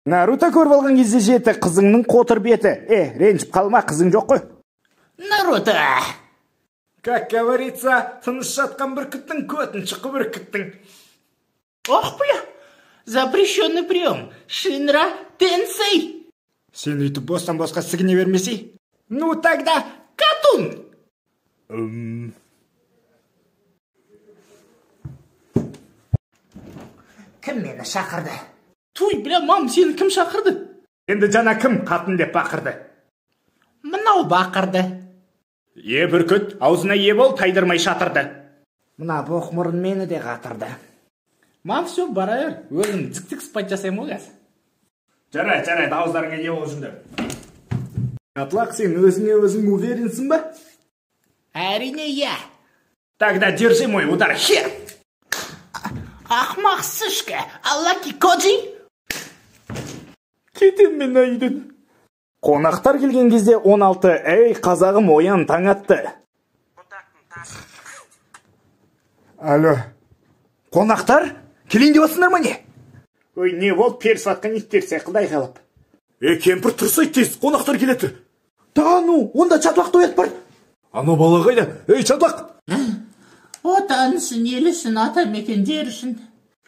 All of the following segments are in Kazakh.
Наруто көріп алған кезде жеті, қызыңның қотыр беті. Ренжіп қалма, қызың жоқ қой. Наруто! Как говорится, тыныш жатқан бүркіттің көтін шыққы бүркіттің. Ох, бля! Запрещенный прием. Шинра Тенсей. Сен үйтіп бостан-босқа сігіне бермесей? Ну тогда Катун. Кім мені шақырды? Туй, бля, мам, сені кім шақырды? Енді жана кім қатын деп бақырды? Мынау бақырды. Бүркіт, аузына бол, тайдырмай шатырды. Мына боқ мұрын мені де қатырды. Мам, все, бара бер. Өзім зік-зік спать жасаймын ғой қазір. Жарайды, ауыздарыңа бол жүндер. Атлақ, сен өзіңе өзің уверенсің ба? Әрине, я. Тогда держи мой удар, хер! Ақмақ сышка, Аллаки Коджи. Кетем мен айдын. Қонақтар келген кезде 16, әй қазағым оян таң атты. Алло, қонақтар? Келейін деп атсыңдар ма не? Ой, не болды, перісіп атқан иттер сияқты қалып. Кемпір тұрсай тез, қонақтар келеді. Да, ну, онда Чатлақты оят бар. Ана бала қайда? Чатлақ! Отанышын, елішін, ата мекен жерішін.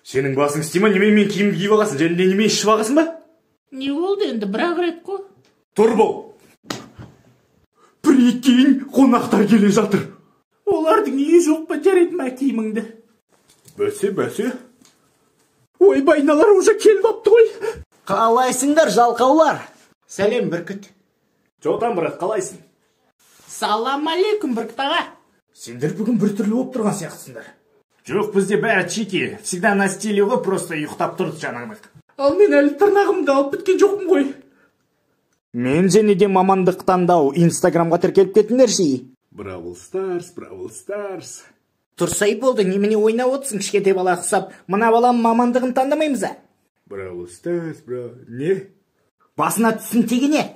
Сенің басың істейма, немен мен киім киіп ағасын, және немен ішіп ағасын ба? Не болды енді, бірақ рет қой. Тұр бол. Прикинь, қонақтар келе жатыр. Олардың үйі жоқ па, жарайды ма киіміңді? Бәсе. Ой, байналар уже келіп апты ғой. Қалайсыңдар, жалқаулар? Сәлем, Бүркіт. Жотан, брат, қалайсың? Салам алейкум, Бүркіт аға. Сендер бүгін бір түрлі болып тұрған сияқтысыңдар. Жоқ, бізде бәрі чеки. Всегда на стиле ғой, просто ұйықтап тұрды жанағымыз. Ал мен әлі тырнағымды алып біткен жоқпын ғой. Мен және де мамандық таңдау Инстаграмға тіркеліп кетіңдер ши. Бравл Старс. Тұрсай болды, немене ойнап отырсың, кішкентай бала ұқсап. Мына балам мамандығын таңдамаймыз а? Бравл Старс, не? Басына түсін тегіне.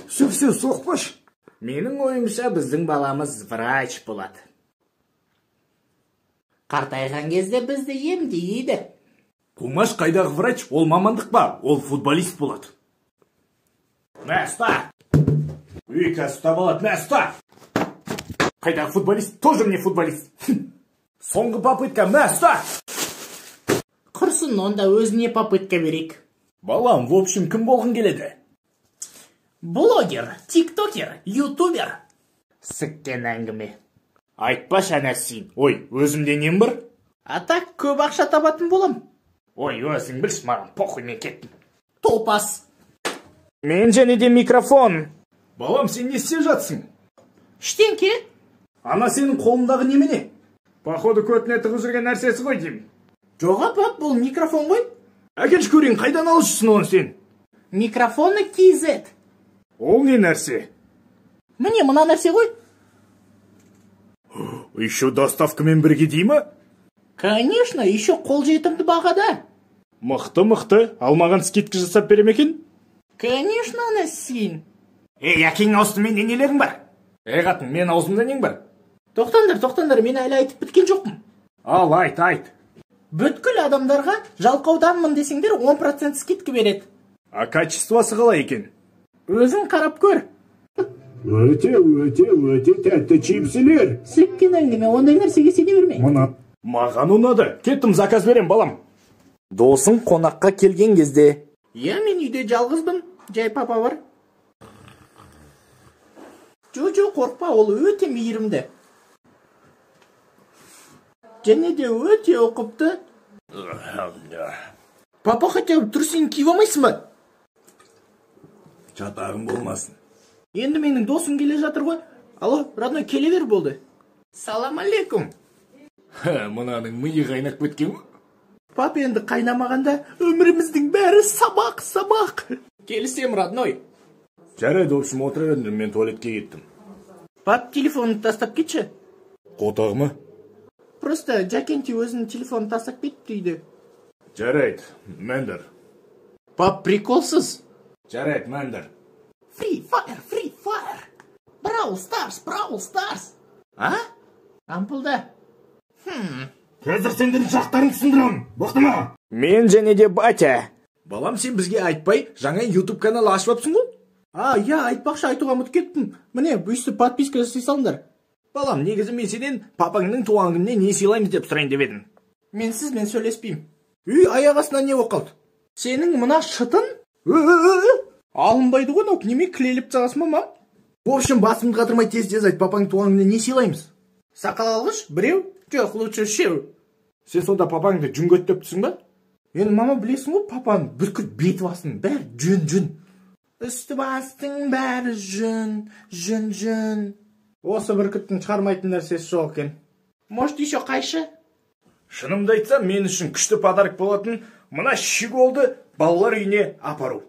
Все, соқпаш. Менің ойымша біздің баламыз врач болады. Қартайған кезде бізді емдейді. Қумаш қайдағы врач, ол мамандық ба? Ол футболист болады. Мә, ұста! Қазір ұста болады, мә, ұста! Қайдағы футболист? Тоже мне футболист. Соңғы попытка, мә, ұста! Құрсын, онда өзіне попытка берейік. Балам, в общем, кім болғың келеді? Блогер, тиктокер, ютубер. Сіккен әңгіме. Айтпаш әнәсін. Ой, өзімде нем бар? Атақ көп ақша табатын болам. Ой, өзің білш, маған похуй, мен кеттім. Топас. Мен және де микрофон. Балам, сен не істеп жатсың? Штенке? Ана сенің қолындағы немене? Походу көтіне тығып жүрген нәрсесі ғой деймін. Жоқ апа, бұл микрофон ғой. Әкелші көрейін, қайдан алып жүрсің оны сен? Микрофоны KZ. Ол не нәрсе? Міне, мына нәрсе ғой. Еще доставкамен бірге дей ма? Конечно, еще қолжетімді бағада. Мықты, алмаған скидка жасап берем екен? Конечно, ана сен. Әкең аузында нелерің бар? Қатын, мен аузымда нең бар? Тоқтандар, мен әлі айтып біткен жоқпын. Ал, айт. Бүткіл адамдарға жалқауданмын десеңдер 10% скидка береді. А качествосы қалай екен? Өзің қарап көр. Өте тәтті чипсілер. Сіккен әңгіме, ондай нәрсеге сене берме. Маған ұнады. Кеттім, заказ берем, балам. Досың қонаққа келген кезде. Мен үйде жалғызбын, жай папа бар. Жоқ, қорқпа, ол өте мейірімді. Және де өте оқыпты. Папа, хотя тұр сен киіп алмайсың ба? Жатағым болмасын. Енді менің досым келе жатыр ғой. Алло, родной, келе бер болды. Салам алейкум. Мұнаның миы қайнақ біткен ғой. Пап, енді қайнамағанда өміріміздің бәрі сабақ. Келісем, родной. Жарайды, общем, отыра бердім, мен туалетке кеттім. Пап, телефонды тастап кетші. Қотағы ма? Просто Жакенти өзінің телефонын тастап кетті үйде. Жарайды, мәндір. Пап, приколсыз. Жарайды, мәндір. Free Fire. Бравл Старс. А? Ампылда. Қазір сендердің жақтарын түсіндірім. Бұқты ма? Мен және де батя. Балам, сен бізге айтпай, жаңа YouTube канал ашып апсың ғой? Иә, айтпақшы, айтуға ұмытып кеттім. Міне, өйстіп подписка жасай салыңдар. Балам, негізі мен сенен папаңның туған күніне не сыйлаймыз деп сұрайын деп едім. Мен сізбен сөйлеспеймін. Аяқ астынан не болып қалды? Сенің мына шытын алынбайды ғой, нау неме кілеліп тағасың ба, мам? В общем, басымды қатырмай тез айт, папаңның туған күніне не сыйлаймыз? Сақал алғыш, біреу? Жоқ, лучше үшеу. Сен сонда папаңды жүн төптісің ба? Енді мама, білесің ғой, папаның бүркіт беті басының бәрі жүн. Үсті бастың бәрі жүн. Осы бүркіттің шығармайтын нәрсесі жоқ екен. Может, еще қайшы? Шынымды айтсам, мен үшін күшті подарок болатын мына щеголды балалар үйіне апару.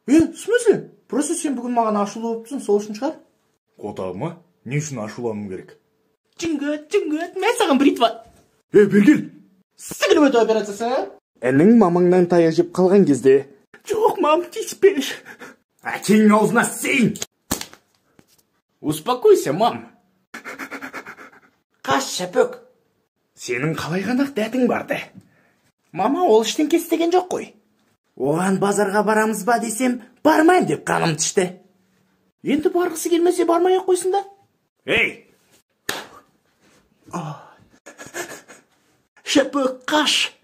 В смысле? Просто сен бүгін маған ашулы болыпсың, сол үшін шығар? Қотағыма, не үшін ашулануым керек? Жүнгөт, мен саған бритва. Бергел! Сігіліп өту операциясы. Әнің мамаңнан таяқ жеп қалған кезде. Жоқ, мам, тиіспеш. Әкеңнің аузына сейін! Успокойся, мам. Қаш, шәпөк. Сенің қалай ғанақ дәтің барды? Мама, ол іштен кестеген жоқ қой. Оған базарға барамыз ба десем, бармайын деп қаным тішті. Енді барғысы келмесе бармай ақ қойсын да. Ей! Шәпөк, қаш.